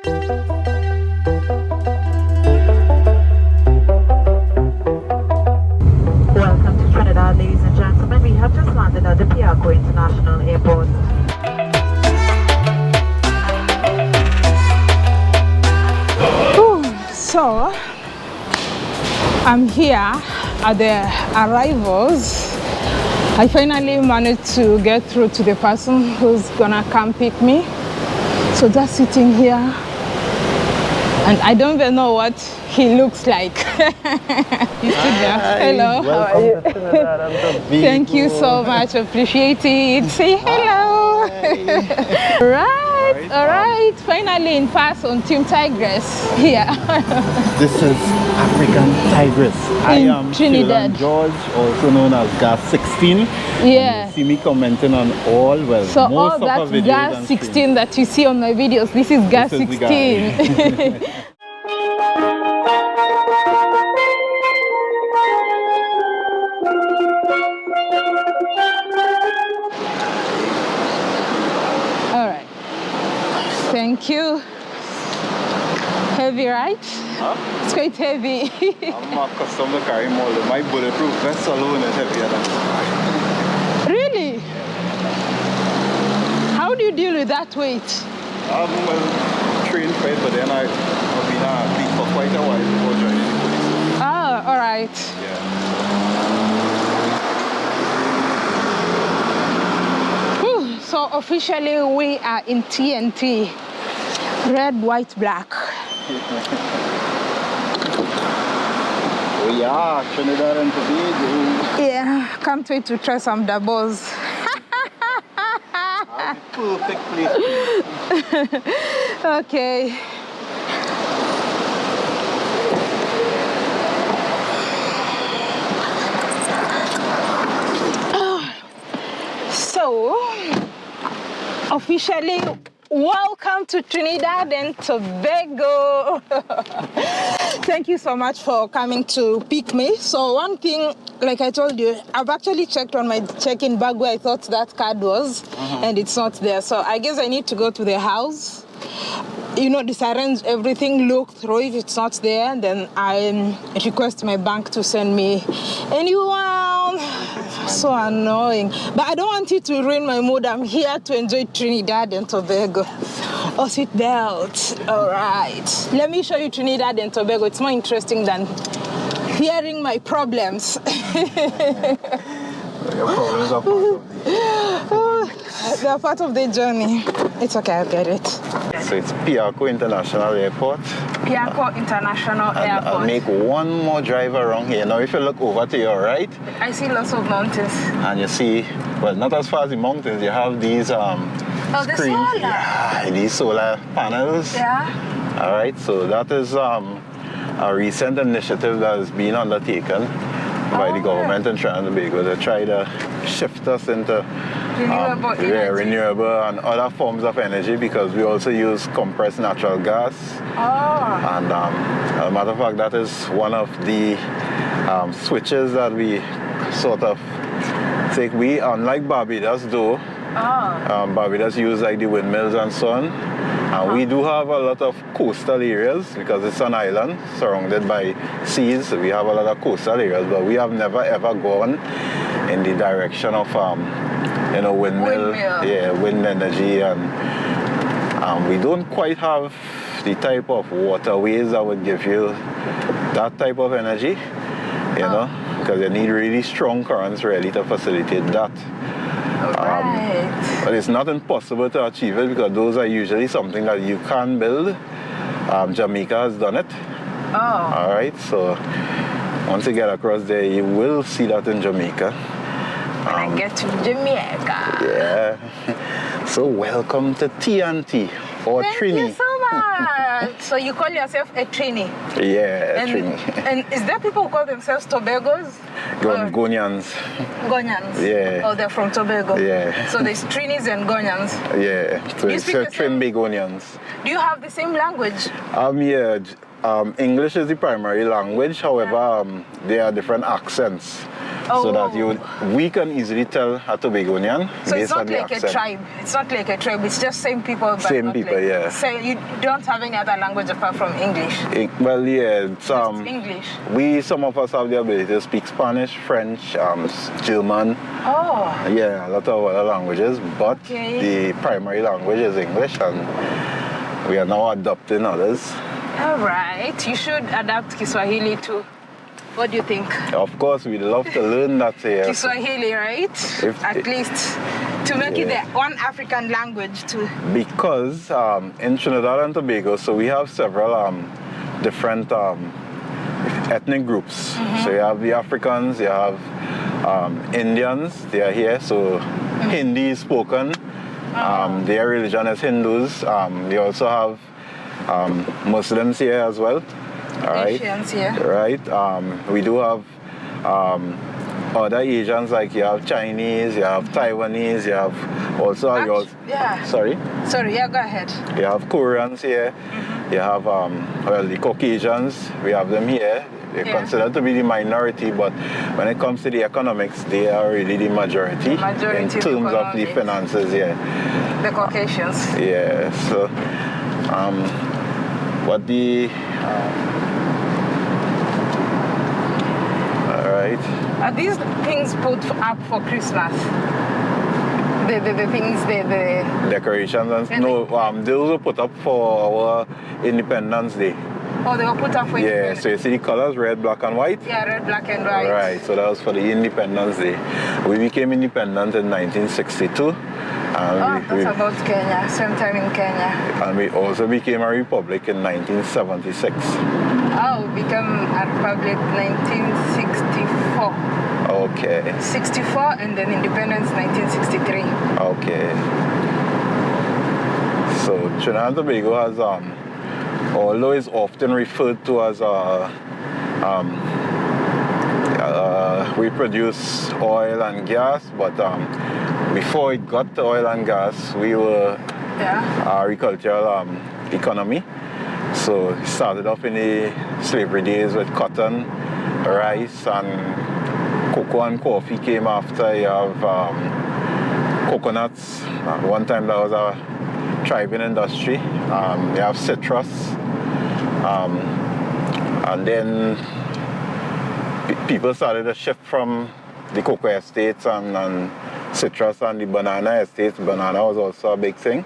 Welcome to Trinidad, ladies and gentlemen. We have just landed at the International Airport. So, I'm here at the arrivals. I finally managed to get through to the person who's gonna come pick me. So just sitting here, and I don't even know what he looks like. He's still there. Hello, how are you? Thank you so much, appreciate it. Say hello. All right, finally in person, Team Tigress here. This is African Tigress. I am Trinidad. George, also known as Gas 16. Yeah. You see me commenting on all, well, So most all of that our videos gas 16 that you see on my videos, this is gas This is the 16. All right. Thank you. Heavy, right? Huh? It's quite heavy. I'm accustomed to carry more. My bulletproof vest alone is heavier than Really? How do you deal with that weight? I'm trained for it, but then I've been an athlete for quite a while before joining the police. Ah, all right. Yeah. Whew. So officially we are in TNT. Red, white, black. Oh yeah, Trinidad and Tobago. Yeah, can't wait to try some doubles. Perfectly. Okay. So, officially, welcome to Trinidad and Tobago. Thank you so much for coming to pick me. So one thing, like I told you, I've actually checked on my check-in bag where I thought that card was, and it's not there. So I guess I need to go to the house, you know, disarrange everything, look through. If it's not there, then I request my bank to send me a new one. So annoying. But I don't want you to ruin my mood. I'm here to enjoy Trinidad and Tobago. Oh, seat belt. All right. Let me show you Trinidad and Tobago. It's more interesting than hearing my problems. Your problems are part of the They're part of the journey. It's okay, I'll get it. So it's Piarco International Airport. Piarco International Airport. I'll make one more drive around here. Now if you look over to your right, I see lots of mountains. and you see, well, not as far as the mountains, you have these the screens. solar. Yeah, these solar panels. Yeah. All right, so that is a recent initiative that is being undertaken by the government in Trinidad and Tobago to try to shift us into Renewable energy. renewable and other forms of energy, because we also use compressed natural gas. Oh. And as a matter of fact, that is one of the switches that we sort of take. We, unlike Barbados though, Barbados use like the windmills and so on. And we do have a lot of coastal areas because it's an island surrounded by seas. So we have a lot of coastal areas, but we have never ever gone in the direction of you know, windmill. Yeah, wind energy, and we don't quite have the type of waterways that would give you that type of energy, you know, because you need really strong currents really to facilitate that. But it's not impossible to achieve it, because those are usually something that you can build. Jamaica has done it. All right, so once you get across there, you will see that in Jamaica. When I get to Jamaica. Yeah. So welcome to TNT, or Thank Trini. you so much. So you call yourself a Trini? Yeah, Trini. And is there people who call themselves Tobagos? Gonyans. Gonyans? Yeah. Oh, they're from Tobago? Yeah. So there's Trinis and Gonyans? Yeah, so you it's speak the same- Trinbagonians. Do you have the same language? Yeah, English is the primary language. However, there are different accents. So that we can easily tell a Tobagonian so based it's not on the like accent. a tribe. It's not like a tribe. It's just same people. But Same people, like, yeah. So you don't have any other language apart from English. Well, yeah, it's, Just English. some of us have the ability to speak Spanish, French, German. Oh. Yeah, a lot of other languages, but the primary language is English, and we are now adopting others. All right. You should adapt Kiswahili too. What do you think? Of course, we'd love to learn that here. Kiswahili, right? At least to make it the one African language too. Because in Trinidad and Tobago, so we have several different ethnic groups. So you have the Africans, you have Indians, they are here, so Hindi is spoken. Their religion is Hindus. We also have Muslims here as well. All right. Asians here. Right. We do have other Asians, like you have Chinese, you have Taiwanese, you have also Sorry, yeah, go ahead. You have Koreans here. You have well, the Caucasians, we have them here. They're considered to be the minority, but when it comes to the economics, they are really the majority in terms of the finances, The Caucasians. Yeah, so what the alright. Are these things put up for Christmas? The things, the decorations and no, those were put up for our Independence Day. Oh, they were put up for Yeah, so you see the colors, red, black and white? Yeah, red, black and white. Right, so that was for the Independence Day. We became independent in 1962. That's about Kenya, same time in Kenya. And we also became a republic in 1976. Oh, we became a republic 1964. Okay. 64 and then independence 1963. Okay. So Trinidad and Tobago has, although it's often referred to as we produce oil and gas, but before it got to oil and gas, we were agricultural economy. So it started off in the slavery days with cotton, rice, and cocoa and coffee came after. You have coconuts. One time that was a thriving industry. You have citrus. And then people started to shift from the cocoa estates and citrus and the banana estates. Banana was also a big thing.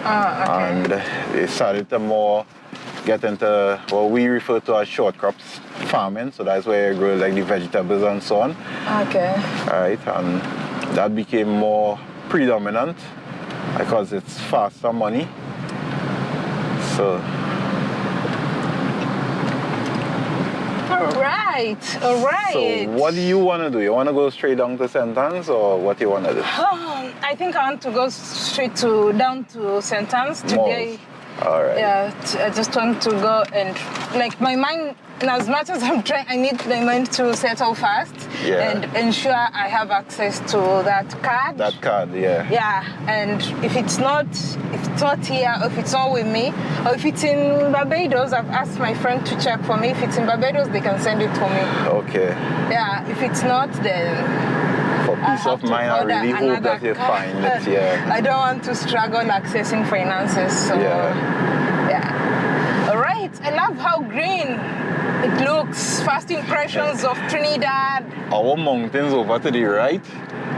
And they started to more get into what we refer to as short crops farming. So that's where you grow like the vegetables and so on. Okay. Right, and that became more predominant because it's faster money. So. All right. So what do you want to do? You want to go straight down to sentence, or what do you want to do? I think I want to go straight down to sentence today. All right. Yeah, I just want to go and like my mind. As much as I'm trying, I need my mind to settle fast and ensure I have access to that card. That card, yeah. Yeah, and if it's not here, or if it's not with me, or if it's in Barbados, I've asked my friend to check for me. If it's in Barbados, they can send it for me. Okay. Yeah, if it's not, then for peace of mind, I really hope that you find it. Yeah. I don't want to struggle accessing finances. So yeah. All right. I love how green it looks. First impressions of Trinidad. Our mountains over to the right.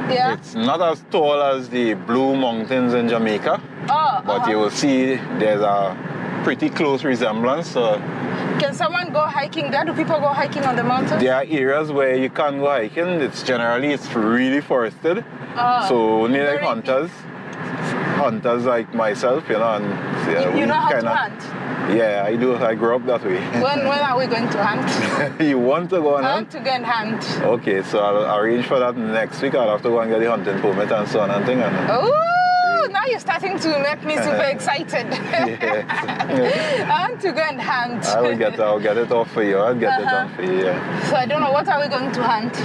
Yeah. It's not as tall as the Blue Mountains in Jamaica. But you will see there's a pretty close resemblance. Can someone go hiking there? Do people go hiking on the mountains? There are areas where you can't go hiking. It's really forested. So only like hunters like myself, you know. And you know how to hunt? Yeah, I do. I grew up that way. When are we going to hunt? You want to go and hunt? I want to go and hunt. Okay, so I'll arrange for that next week. I'll have to go and get the hunting permit and so on and thing. And oh! Oh, now you're starting to make me super excited. Yes. I want to go and hunt. I'll get it off for you. I'll get it on for you. Yeah. So I don't know, what are we going to hunt?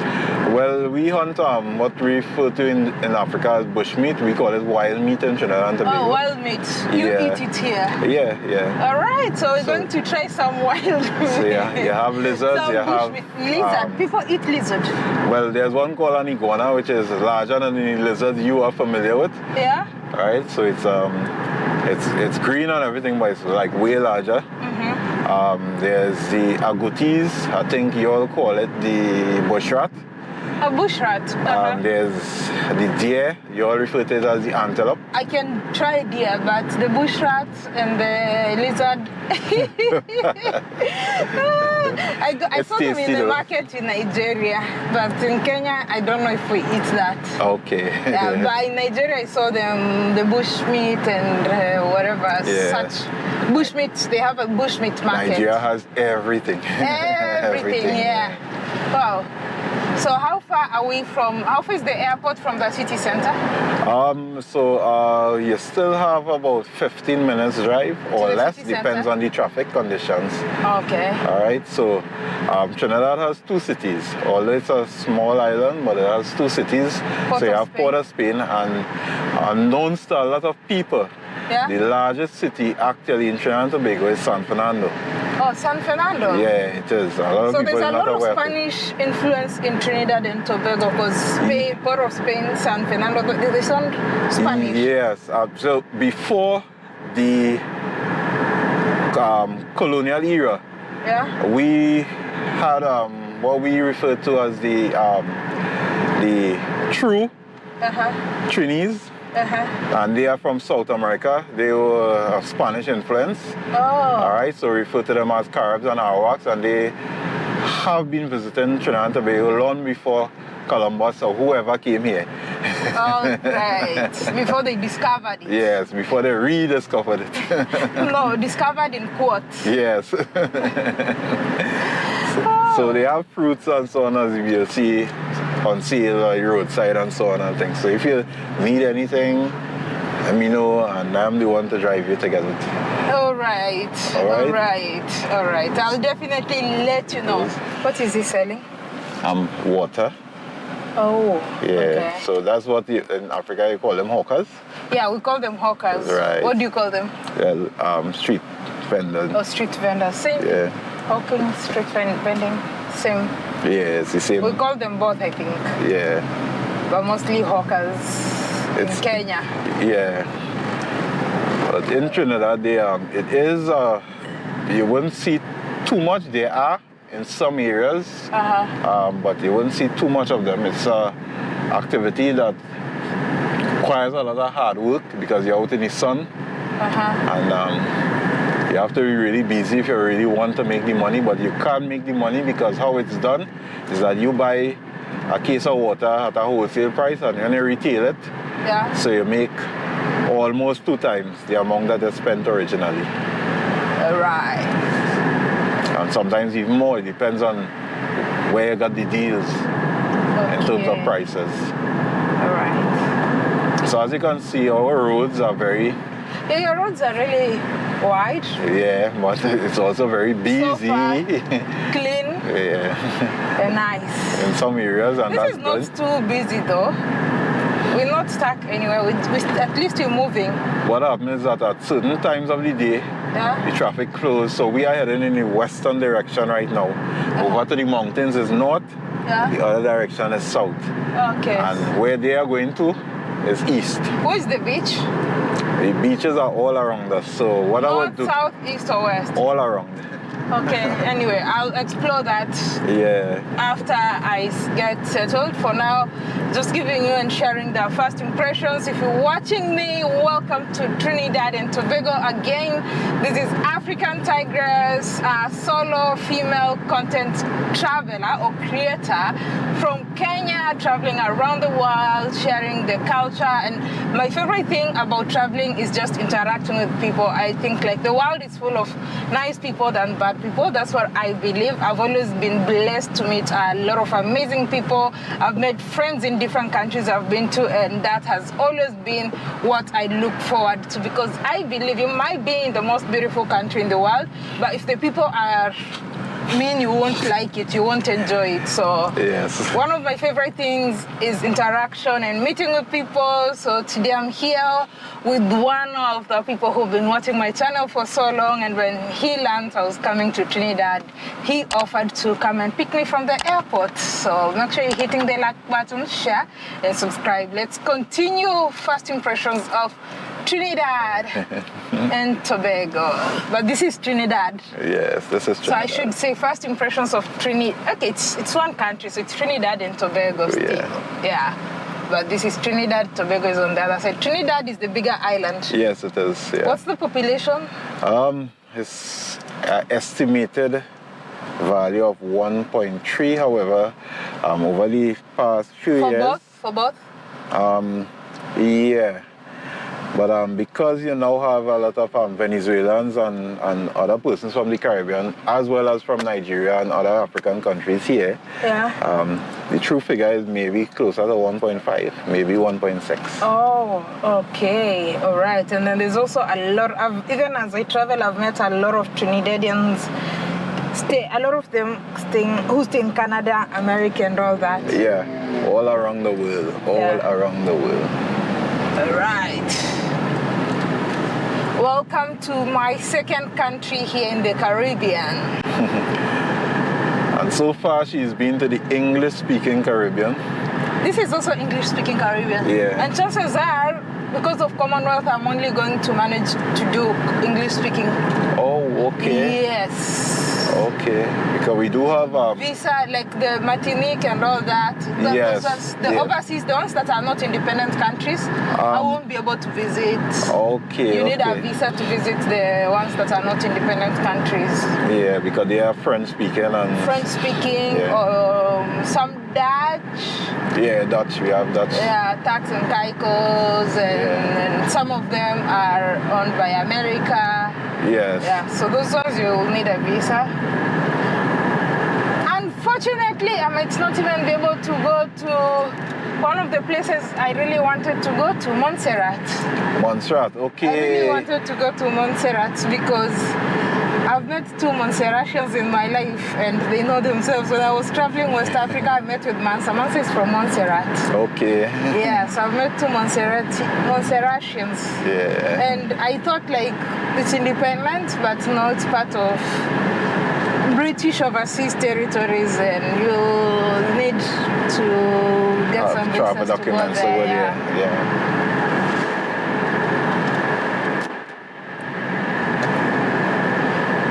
Well, we hunt what we refer to in Africa as bush meat. We call it wild meat in Trinidad and Tobago. Oh, wild meat. You eat it here? Yeah, yeah. All right, so we're going to try some wild meat. So yeah, you have lizards, Some you bush have... meat. Lizard. People eat lizard. Well, there's one called an iguana, which is larger than the lizard you are familiar with. Yeah? All right, so it's green and everything, but it's like way larger. There's the agoutis, I think you all call it the bush rat. A bush rat. There's the deer, you all refer to it as the antelope. I can try deer, but the bush rat and the lizard. I saw them in the though. market in Nigeria, but in Kenya, I don't know if we eat that. Okay. Yeah, but in Nigeria, I saw them, the bush meat and whatever, such bush meat. They have a bush meat market. Nigeria has everything. Everything, yeah. Wow. So how far are we from, how far is the airport from the city center? So you still have about 15 minutes drive or the less, city depends center? on the traffic conditions. Okay. All right, so Trinidad has 2 cities. Although it's a small island, but it has 2 cities. So you have Port of Spain and unknowns to a lot of people. Yeah? The largest city actually in Trinidad and Tobago is San Fernando. Oh, San Fernando? Yeah, it is. A lot of So people there's a are not lot of aware of it. Spanish influence in Trinidad and Tobago because Spain, Port of Spain, San Fernando, they sound Spanish. Yes, so before the colonial era, Yeah? we had what we refer to as the true Trinis, and they are from South America. They were of Spanish influence. Oh. All right, so we refer to them as Caribs and Arawaks, and they have been visiting Trinidad and Tobago long before Columbus or whoever came here. Oh, right. Before they discovered it. Yes, before they rediscovered it. No, discovered in quotes. Yes. So they have fruits and so on, as you'll see on sale or roadside and so on and things. So if you need anything, let me know and I'm the one to drive you to get it. All right. All right. All right. All right. I'll definitely let you know. What is he selling? Water. Oh. Yeah. Okay. So that's what in Africa you call them hawkers. Yeah, we call them hawkers. Right. What do you call them? Well, street vendors. Oh, street vendors. Same. Yeah. Hawking, street vending, same. Yeah, it's the same. We call them both, I think. Yeah. But mostly hawkers in Kenya. Yeah. But in Trinidad, it is, you wouldn't see too much. There are in some areas, but you wouldn't see too much of them. It's an activity that requires a lot of hard work because you're out in the sun. And you have to be really busy if you really want to make the money, but you can't make the money because how it's done is that you buy a case of water at a wholesale price and then you retail it. Yeah. So you make almost 2 times the amount that you spent originally. Right. And sometimes even more. It depends on where you got the deals in terms of prices. All right. So as you can see, our roads are very... Yeah, your roads are really wide. Yeah, but it's also very busy. So far, clean. Yeah. And nice. In some areas, and This that's is not good. too busy though. We're not stuck anywhere. At least we're moving. What happens is that at certain times of the day, the traffic closed. So we are heading in the western direction right now. Over to the mountains is north. Yeah. The other direction is south. Okay. And where they are going to is east. Where is the beach? The beaches are all around us. So what I would North, do... south, east, or west? All around. Okay, anyway, I'll explore that after I get settled. For now, just giving you and sharing the first impressions. If you're watching me, welcome to Trinidad and Tobago again. This is African Tigress, a solo female content traveler or creator from Kenya, traveling around the world, sharing the culture. And my favorite thing about traveling thing is just interacting with people. I think like the world is full of nice people than bad people. That's what I believe. I've always been blessed to meet a lot of amazing people. I've made friends in different countries I've been to, and that has always been what I look forward to, because I believe you might be in the most beautiful country in the world, but if the people are mean, you won't like it, you won't enjoy it. So yes, one of my favorite things is interaction and meeting with people. So today I'm here with one of the people who've been watching my channel for so long, and when he learned I was coming to Trinidad, he offered to come and pick me from the airport. So make sure you're hitting the like button, share and subscribe. Let's continue first impressions of Trinidad and Tobago. But this is Trinidad. Yes, this is Trinidad. So I should say first impressions of Trinidad. Okay, it's one country, so it's Trinidad and Tobago still. Yeah. But this is Trinidad, Tobago is on the other side. Trinidad is the bigger island. Yes, it is. Yeah. What's the population? It's estimated value of 1.3. However, over the past few years. For both? Yeah. But because you now have a lot of Venezuelans and other persons from the Caribbean, as well as from Nigeria and other African countries here, the true figure is maybe closer to 1.5, maybe 1.6. Oh, okay. All right. And then there's also a lot of, even as I travel, I've met a lot of Trinidadians, a lot of them who stay in Canada, America and all that. Yeah, all around the world, around the world. All right. Welcome to my second country here in the Caribbean. And so far she's been to the English-speaking Caribbean. This is also English-speaking Caribbean. Yeah. And chances are, because of Commonwealth, I'm only going to manage to do English-speaking. Oh, okay. Yes. Okay, because we do have visa, like the Martinique and all that. The overseas, the ones that are not independent countries, I won't be able to visit. Okay. You need a visa to visit the ones that are not independent countries. Yeah, because they are French speaking and some Dutch. Yeah, Dutch. We have Dutch. Yeah, tax and caicos, and some of them are owned by America. Yes. Yeah, so those ones you will need a visa. Unfortunately, I might not even be able to go to one of the places I really wanted to go to, Montserrat. Montserrat, okay. I really wanted to go to Montserrat because I've met two Montserratians in my life and they know themselves. When I was traveling West Africa, I met with Mansa. Mansa is from Montserrat. Okay. Yeah, so I've met two Montserratians. Yeah. And I thought like it's independent, but no, it's part of British overseas territories, and you need to get some travel documents to go there. Yeah.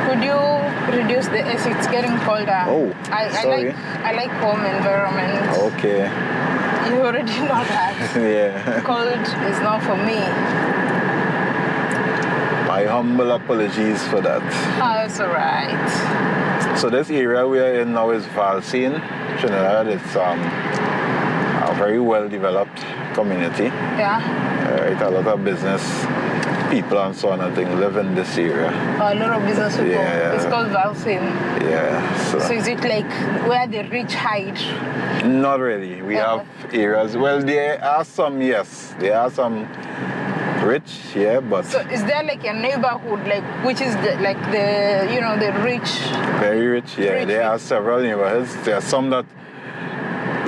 Could you reduce the AC? It's getting colder. Oh, sorry. I like home environment. Okay. You already know that. Yeah. Cold is not for me. My humble apologies for that. Oh, that's alright. So this area we are in now is Valsine, Trinidad. It's a very well developed community. Yeah. Right, a lot of business people and so on and things live in this area. Oh, a lot of business people. Yeah. It's called Valsine. Yeah. So is it like where the rich hide? Not really. We have areas. Well, there are some, yes. There are some rich, yeah, but... So is there like a neighborhood, like, which is the rich? Very rich, yeah. Rich, there are several neighborhoods. There are some that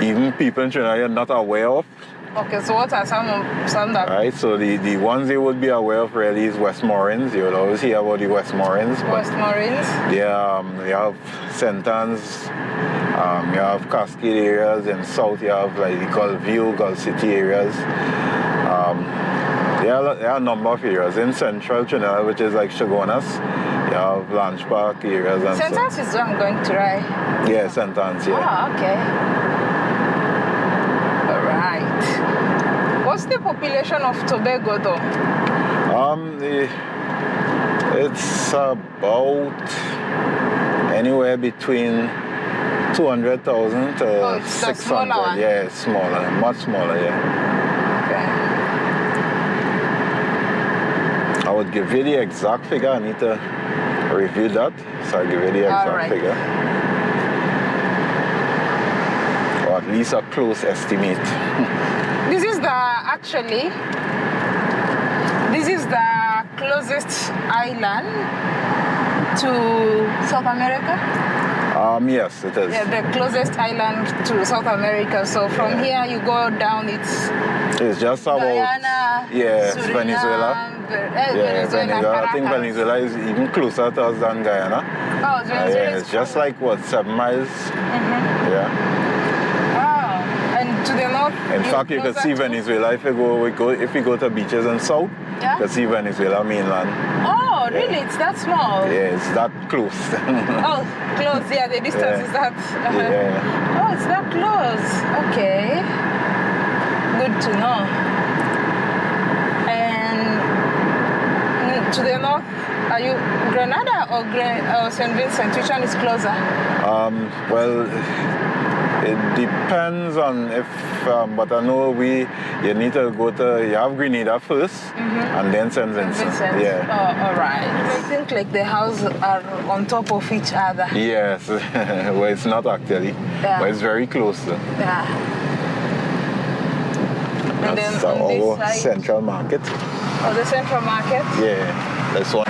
even people in Trinidad are not aware of. Okay, so what are some that... Right, so the ones they would be aware of really is Westmoreland. You would always hear about the Westmorelands. Westmoreland? Yeah, you have St. Anne's, you have Cascade areas, and south you have like the Gulf View, Gulf City areas. There are a number of areas. In central Trinidad, which is like Chagonas, you have Lanch Park areas and St. Anne's is where I'm going to try. Yeah, St. Anne's, yeah. Oh, okay. Alright. What's the population of Tobago though? It's about anywhere between 200,000 to 600. Smaller one. Yeah, smaller, much smaller, yeah. I would give you the exact figure. I need to review that, so I'll give you the exact figure. Or at least a close estimate. This is the closest island to South America? Yes, it is. Yeah, the closest island to South America. So from here you go down, it's just about Guyana, it's Suriname, Venezuela. Venezuela. I think Venezuela is even closer to us than Guyana. Oh, Venezuela. It's just like what, 7 miles? Yeah. Oh, and to the north. In fact, you can see Venezuela if you go to beaches in south. Yeah? You can see Venezuela mainland. Oh, really? It's that small? Yeah, it's that close. Oh, close. Yeah, the distance is that. Yeah. Oh, it's that close. Okay. Good to know. And to the north, are you Grenada or St. Vincent? Which one is closer? Well, it depends on if, but I know you need to you have Grenada first, and then St. Vincent. Yeah. Oh, all right. I think like the houses are on top of each other. Yes, well, it's not actually, but it's very close. Yeah. And that's then on our this side, central market. Oh, the central market? Yeah, that's one.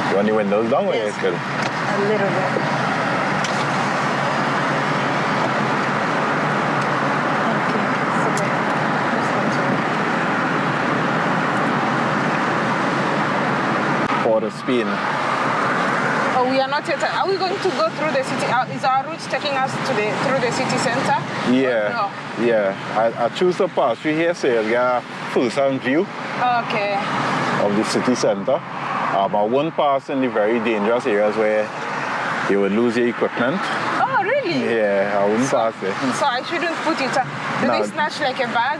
You want the windows down? Yes. Or A little bit. Port of Spain. Oh, we are not yet. Are we going to go through the city? Is our route taking us through the city center? Yeah, no? yeah. I choose to pass through here so you get a first-hand view Okay. of the city center. I won't pass in the very dangerous areas where you would lose your equipment. Oh, really? Yeah, I wouldn't pass it. So I shouldn't put it. Do they snatch like a bag?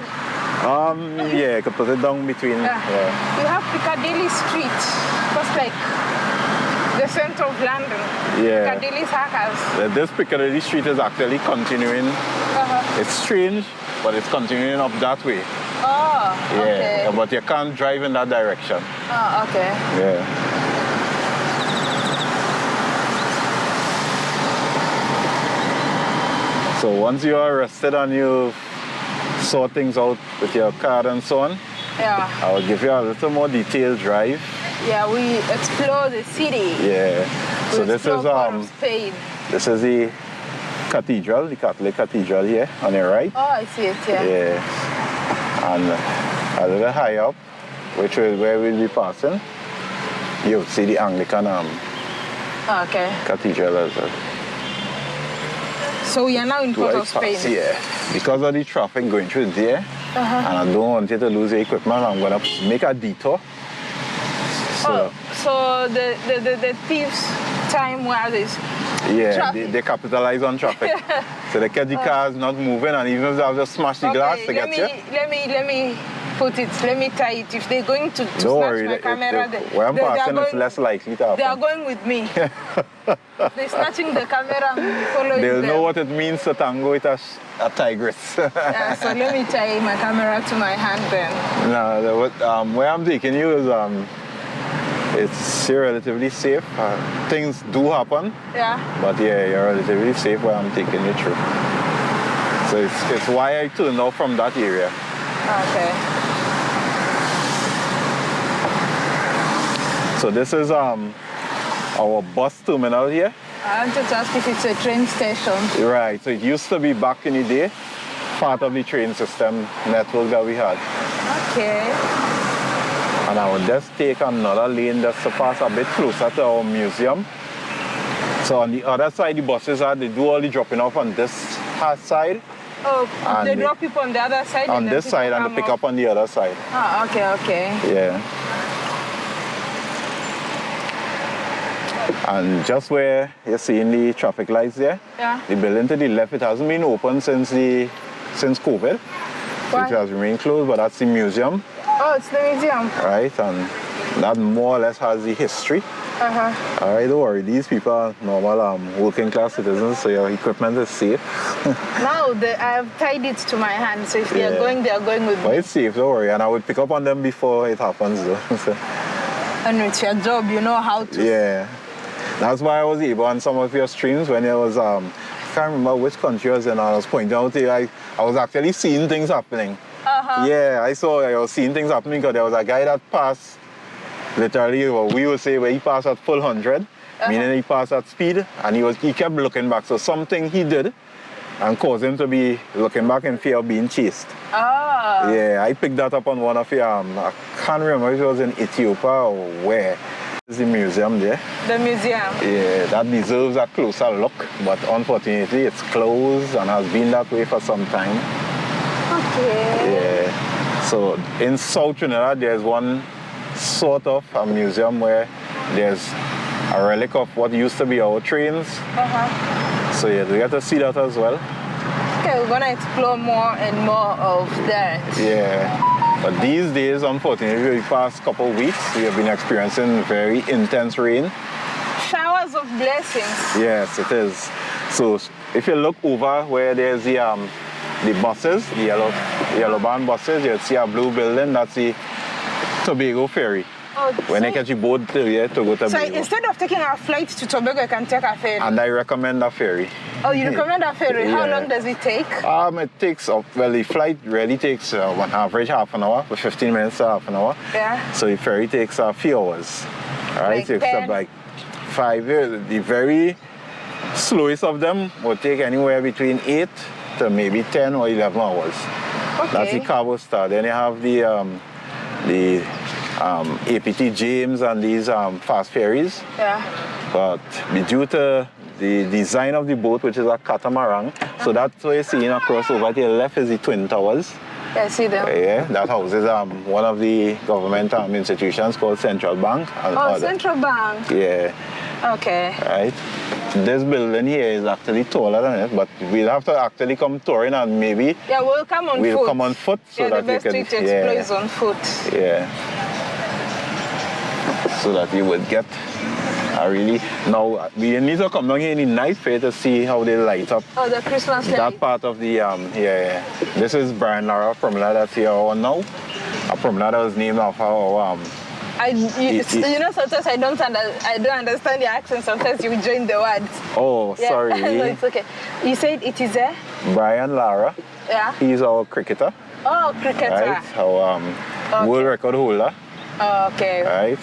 Yeah, you can put it down between. Yeah. You have Piccadilly Street. That's like the center of London. Yeah. Piccadilly Circus. This Piccadilly Street is actually continuing. It's strange, but it's continuing up that way. Oh, okay. Yeah, but you can't drive in that direction. Oh, okay. Yeah. So once you are arrested and you sort things out with your card and so on, Yeah. I will give you a little more detailed drive. Yeah, we explore the city. Yeah. So this is Spain. this is the cathedral, the Catholic cathedral here on your right. Oh, I see it. Yeah. Yeah. And a little high up, which is where we'll be passing, you'll see the Anglican Okay. cathedral as well. So we are now in Port of Spain. Yeah. Because of the traffic going through there, and I don't want you to lose your equipment, I'm gonna make a detour. So the thieves' time where this. Yeah, they capitalize on traffic. So they catch the cars not moving, and even if they have to smash the glass to get you. Let me put it. Let me tie it. If they're going to snatch my camera, where I'm passing, it's less likely to happen. They are going with me. They're snatching the camera and following They'll them. know what it means to tango with a tigress. Yeah, so let me tie my camera to my hand then. No, where I'm taking you is it's relatively safe. Things do happen. Yeah. But yeah, you're relatively safe where I'm taking you through. So it's why I turned off from that area. Okay. So this is our bus terminal here. I wanted to ask if it's a train station. Right, so it used to be back in the day, part of the train system network that we had. Okay. And I would just take another lane just to pass a bit closer to our museum. So on the other side, the buses they do all the dropping off on this side. Oh, and they drop people on the other side? On this side, and they pick up on the other side. Oh, okay. Yeah. And just where you're seeing the traffic lights there, the building to the left, it hasn't been open since COVID. Why? It has remained closed, but that's the museum. Oh, it's the museum. Right, and that more or less has the history. All right, don't worry. These people are normal working class citizens, so your equipment is safe. Now I have tied it to my hand, so if they are going with me. But it's safe, don't worry. And I would pick up on them before it happens, though. And it's your job, you know how to. Yeah. That's why I was able on some of your streams when it was, I can't remember which country I was in, I was pointing out to you, I was actually seeing things happening. Yeah, I was seeing things happening because there was a guy that passed, literally, what we would say, where he passed at full 100, meaning he passed at speed, and he kept looking back. So something he did and caused him to be looking back in fear of being chased. Yeah, I picked that up on one of your, I can't remember if it was in Ethiopia or where. There's the museum there. The museum? Yeah, that deserves a closer look, but unfortunately it's closed and has been that way for some time. Okay. Yeah, so in South Trinidad there's one sort of a museum where there's a relic of what used to be our trains. So yeah, we get to see that as well. Okay, we're gonna explore more and more of that. Yeah. But these days, unfortunately, the past couple of weeks, we have been experiencing very intense rain. Showers of blessings. Yes, it is. So if you look over where there's the buses, the yellow band buses, you'll see a blue building. That's the Tobago ferry. When they catch a boat to go to Tobago. So instead of taking a flight to Tobago, you can take a ferry? And I recommend a ferry. Oh, you recommend a ferry? Yeah. How long does it take? It takes, well, the flight really takes on average half an hour, for 15 minutes to half an hour. Yeah. So the ferry takes a few hours. All right, Like it takes up like 5 years. The very slowest of them will take anywhere between 8 to maybe 10 or 11 hours. Okay. That's the Cabo Star. Then you have the APT James and these fast ferries. Yeah. But due to the design of the boat, which is a catamaran, so that's what you're seeing across over to the left is the Twin Towers. Yeah, I see them. Yeah, that houses one of the government institutions called Central Bank. Central Bank. Yeah. Okay. Right. This building here is actually taller than it, but we'll have to actually come touring and maybe we'll come on foot. We'll come on foot so that the best way to explore is on foot. Yeah. So that you would get now we need to come down here in the night for you to see how they light up. Oh, the Christmas light. That part of the This is Brian Lara promenade that's here on now. A promenade that was named after our you know, sometimes I don't understand your accent. Sometimes you join the words. Oh, yeah. sorry. No, it's okay. You said it is a Brian Lara. Yeah. He's our cricketer. Oh, cricketer. Right. Our world record holder. Okay. Right.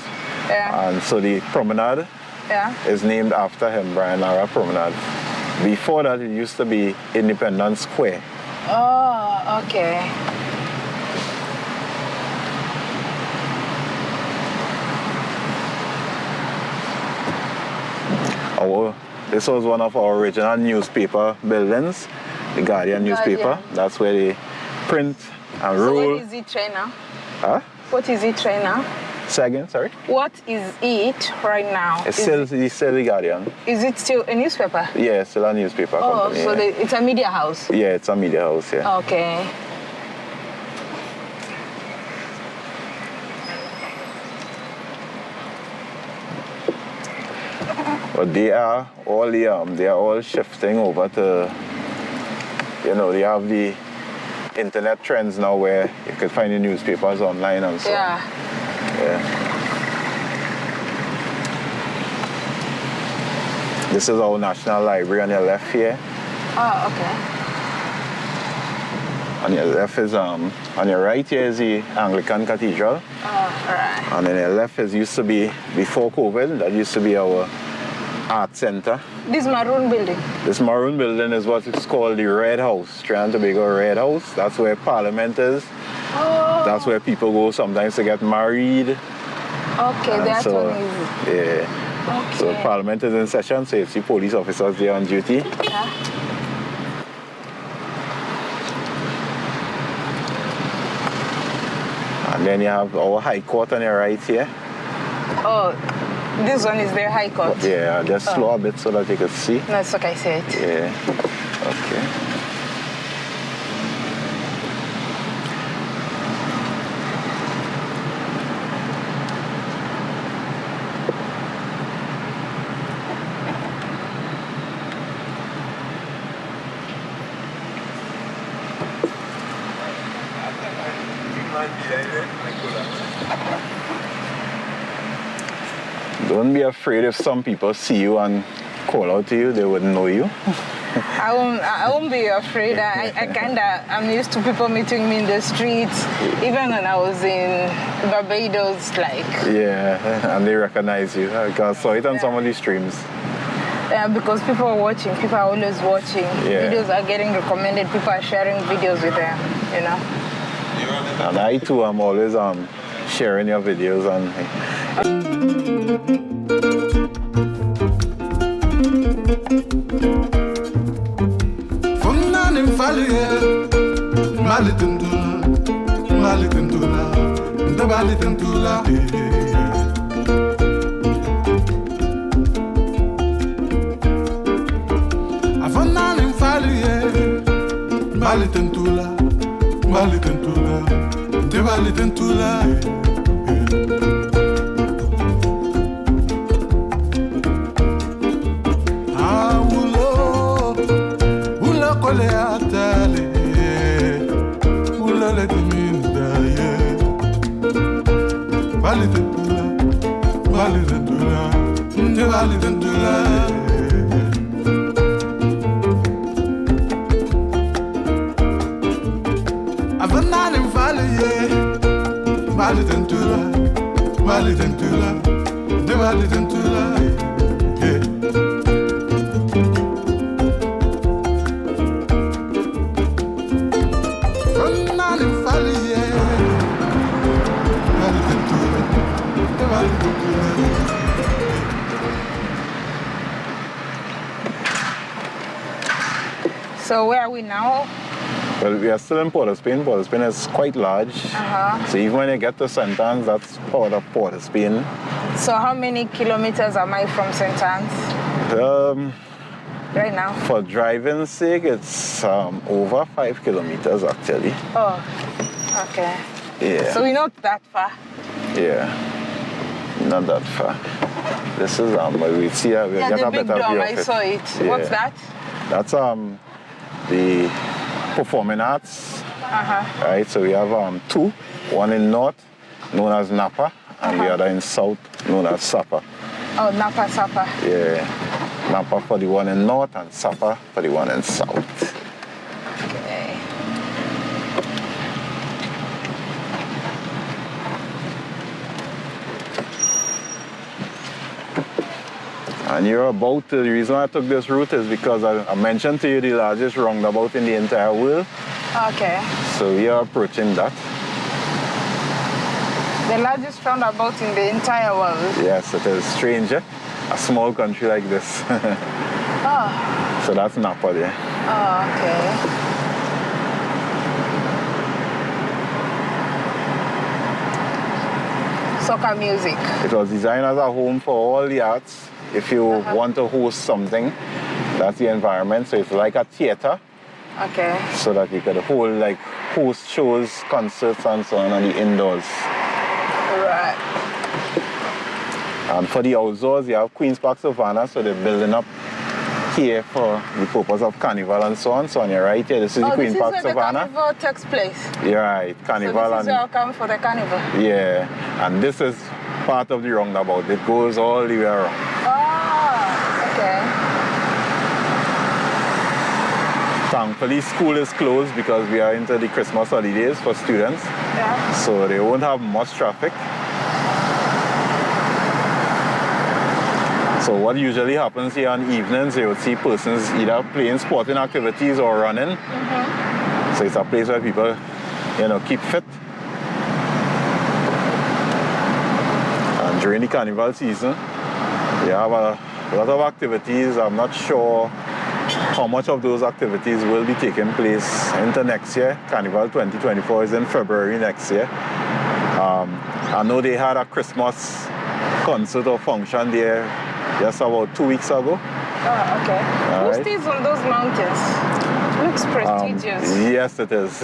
Yeah. And so the promenade is named after him, Brian Lara Promenade. Before that, it used to be Independence Square. Oh, okay. This was one of our original newspaper buildings, the Guardian newspaper. That's where they print and roll. So what is it right now? Huh? What is it right now? Say again, sorry? What is it right now? It's still the Guardian. Is it still a newspaper? Yeah, it's still a newspaper company. So it's a media house? Yeah, it's a media house, yeah. Okay. But they are all shifting over to, they have the internet trends now where you can find the newspapers online and so on. Yeah. This is our National Library on your left here. Oh, okay. On your left is, on your right here is the Anglican Cathedral. Oh, all right. And then your left used to be, before COVID, that used to be our art center. This maroon building? This maroon building is what is called the Red House, Trinidad and Tobago Red House. That's where Parliament is. Oh. That's where people go sometimes to get married. Okay, that's so, one is... Yeah. Okay. So Parliament is in session, so you see police officers there on duty. Yeah. And then you have our High Court on your right here. Oh, this one is their High Court? Yeah, just slow a bit so that you can see. No, it's okay, I see it. Yeah, okay. Don't be afraid if some people see you and call out to you, they wouldn't know you. I won't be afraid. I'm used to people meeting me in the streets. Even when I was in Barbados, like. Yeah, and they recognize you. I saw it on some of these streams. Yeah, because people are watching. People are always watching. Yeah. Videos are getting recommended. People are sharing videos with them, you know. And I too am always sharing your videos and. So where are we now? Well, we are still in Port of Spain. Port of Spain is quite large. So even when you get to St. Anne's, that's part of Port of Spain. So how many kilometers am I from St. Anne's? Right now? For driving's sake, it's over 5 kilometers actually. Oh, okay. Yeah. So we're not that far. Yeah, not that far. This is we see we Yeah, get the a big better drum, view of I it. saw it. Yeah. What's that? That's the performing arts. Right, so we have two, one in north known as Napa and the other in south known as Sapa. Oh, Napa, Sapa. Yeah, Napa for the one in north and Sapa for the one in south. Okay. And you're about the reason I took this route is because I mentioned to you the largest roundabout in the entire world. Okay. So we are approaching that. The largest roundabout in the entire world. Yes, it is strange, eh? A small country like this. Oh. So that's Napa there. Oh, okay. Soca music. It was designed as a home for all the arts. If you want to host something, that's the environment. So it's like a theater. Okay. So that you could host shows, concerts and so on the indoors. Right. And for the outdoors, you have Queen's Park Savannah, so they're building up here for the purpose of carnival and so on. So on your right here, this is the Queen's Park Savannah. The carnival takes place. You're right, carnival. So this is where I come for the carnival. Yeah, and this is part of the roundabout. It goes all the way around. Oh, okay. Thankfully, school is closed because we are into the Christmas holidays for students. Yeah. So they won't have much traffic. So what usually happens here on evenings, you would see persons either playing sporting activities or running. So it's a place where people, keep fit. And during the carnival season, you have a lot of activities. I'm not sure how much of those activities will be taking place into next year. Carnival 2024 is in February next year. I know they had a Christmas concert or function there just about 2 weeks ago. Oh, okay. Who stays on those mountains? Looks prestigious. Yes, it is.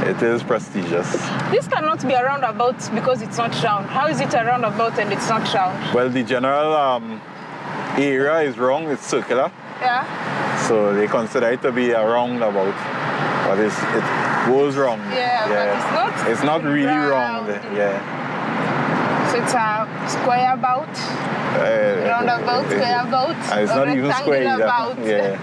It is prestigious. This cannot be a roundabout because it's not round. How is it a roundabout and it's not round? Well, the general area is wrong. It's circular. Yeah. So they consider it to be a roundabout, but it goes wrong. Yeah, but it's not. It's not really round. wrong. Yeah. So it's a square bout, roundabout, square bout, it's not even square either. bout. Yeah.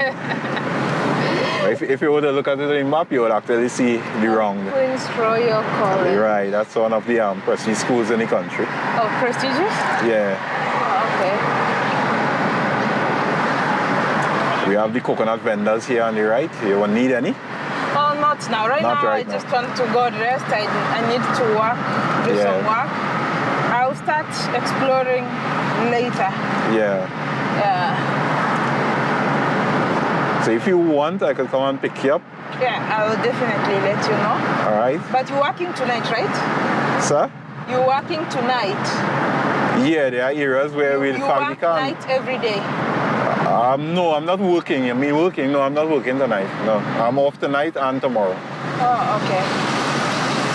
if you were to look at it on the map, you would actually see the round. Queen's Royal College. Right, that's one of the prestige schools in the country. Oh, prestigious? Yeah. Oh, okay. We have the coconut vendors here on the right. You won't need any? Oh, not now. Right now, I just want to go rest. I need to work, do some work. I'll start exploring later. Yeah. Yeah. So if you want, I could come and pick you up. Yeah, I will definitely let you know. All right. But you're working tonight, right? Sir? You're working tonight. Yeah, there are areas where we'll probably work night every day. No, I'm not working. I mean working. No, I'm not working tonight. No, I'm off tonight and tomorrow. Oh, okay.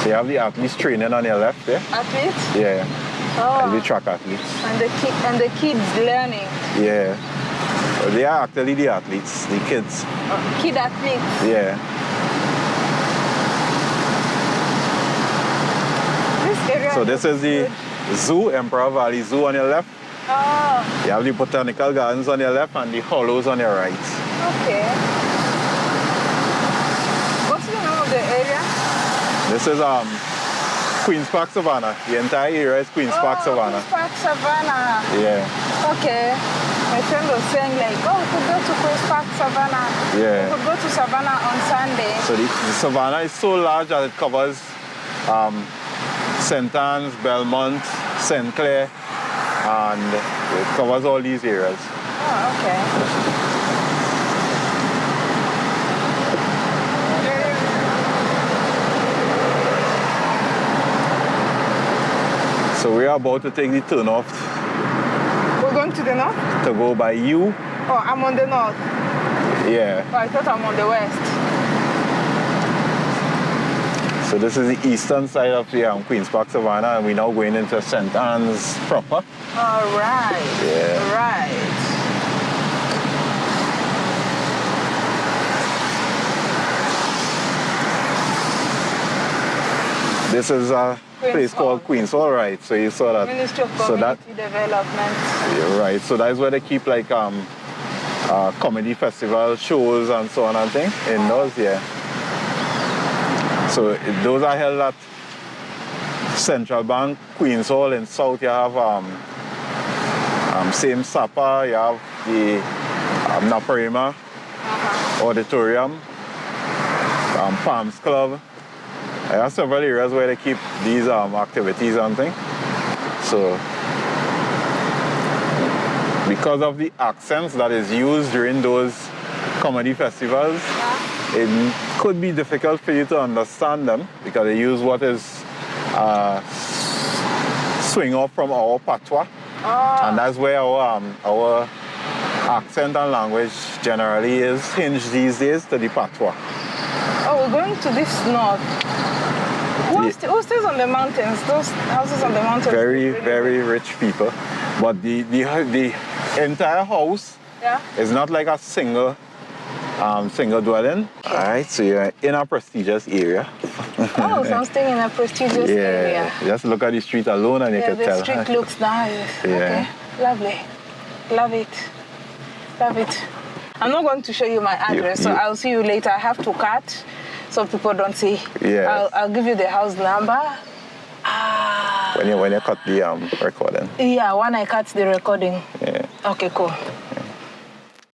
So you have the athletes training on your left there. Athletes? Yeah. Oh. And the track athletes. And the kids learning. Yeah. Well, they are actually the athletes, the kids. Kid athletes. Yeah. This area. So this is the zoo, Emperor Valley Zoo on your left. Oh. You have the botanical gardens on your left and the hollows on your right. Okay. What's the name of the area? This is Queen's Park Savannah. The entire area is Queen's Park Savannah. Queen's Park Savannah. Yeah. Okay. My friend was saying like, oh, we could go to Queen's Park Savannah. Yeah. We could go to Savannah on Sunday. So the Savannah is so large that it covers St. Anne's, Belmont, St. Clair, and it covers all these areas. Oh, okay. So we are about to take the turn off. We're going to the north? To go by you. Oh, I'm on the north. Yeah. Oh, I thought I'm on the west. So this is the eastern side of the Queen's Park Savannah, and we're now going into St. Anne's proper. All right. Yeah. Right. This is a place called Queen's Hall, right? So you saw that. Ministry of Community Development. Yeah, right. So that's where they keep like comedy festival shows and so on and thing indoors. Yeah. So those are held at Central Bank, Queen's Hall. In South you have same Sapa, you have the Naparima Auditorium, Palms Club. There are several areas where they keep these activities and things. So because of the accents that is used during those comedy festivals, it could be difficult for you to understand them because they use what is swing off from our patois. And that's where our accent and language generally is hinged these days to the patois. Oh, we're going to this north. Who stays on the mountains? Those houses on the mountains? Very, very rich people. But the entire house is not like a single dwelling. All right, so you're in a prestigious area. Oh, so I'm staying in a prestigious area. Just look at the street alone and you can tell. The street looks nice. Yeah. Okay, lovely. Love it. Love it. I'm not going to show you my address, so I'll see you later. I have to cut so people don't see. Yeah. I'll give you the house number. When you cut the recording. Yeah, when I cut the recording. Yeah. Okay, cool.